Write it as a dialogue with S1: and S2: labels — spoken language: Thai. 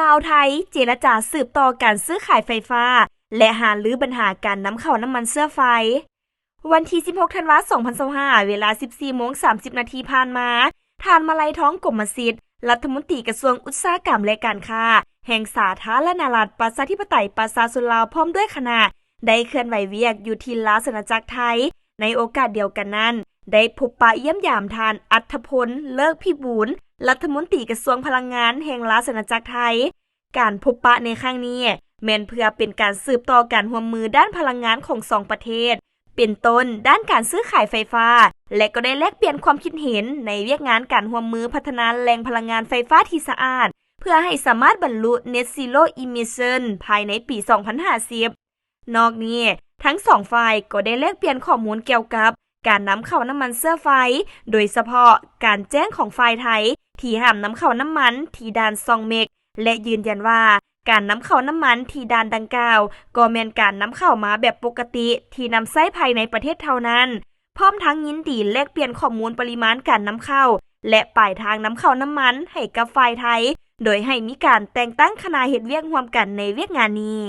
S1: ลาวไทยเจรจาสืบต่อการซื้อขายไฟฟ้าและหารือปัญหาการนำเข้าน้ำมันเสื้อไฟวันที่16ธันวาคม2025เวลา 14:30 นาทีผ่านมาท่านมาลัยท้องกรมสิทธิ์รัฐมนตรีกระทรวงอุตสาหกรรมและการค้าแห่งสาธารณรัฐประชาธิปไตยประชาชนลาวพร้อมด้วยคณะได้เคลื่อนไหวเวียกอยู่ที่ราชอาณาจักรไทยในโอกาสเดียวกันนั้นได้พบปะเยี่ยมยามทานอัธพลเลิกพิบูลรัฐมนตรีกระทรวงพลังงานแห่งราชอาณาจักรไทยการพบปะในครั้งนี้แม้นเพื่อเป็นการสืบต่อการร่วมมือด้านพลังงานของสองประเทศเป็นต้นด้านการซื้อขายไฟฟ้าและก็ได้แลกเปลี่ยนความคิดเห็นในเวียกงานการร่วมมือพัฒนาแหล่งพลังงานไฟฟ้าที่สะอาดเพื่อให้สามารถบรรลุ Net Zero Emission ภายในปี 2050 นอกนี้ทั้งสองฝ่ายก็ได้แลกเปลี่ยนข้อมูลเกี่ยวกับการนำเข้าน้ำมันเสื้อไฟโดยเฉพาะการแจ้งของฝ่ายไทยที่ห้ามนำเข้าน้ำมันที่ด่าน2 เมกและยืนยันว่าการนำเข้าน้ำมันที่ด่านดังกล่าวก็แม่นการนำเข้ามาแบบปกติที่นำใช้ภายในประเทศเท่านั้นพร้อมทั้งยินดีแลกเปลี่ยนข้อมูลปริมาณการนำเข้าและปลายทางนำเข้าน้ำมันให้กับฝ่ายไทยโดยให้มีการแต่งตั้งคณะเฮ็ดเวียกร่วมกันในเวียกงานนี้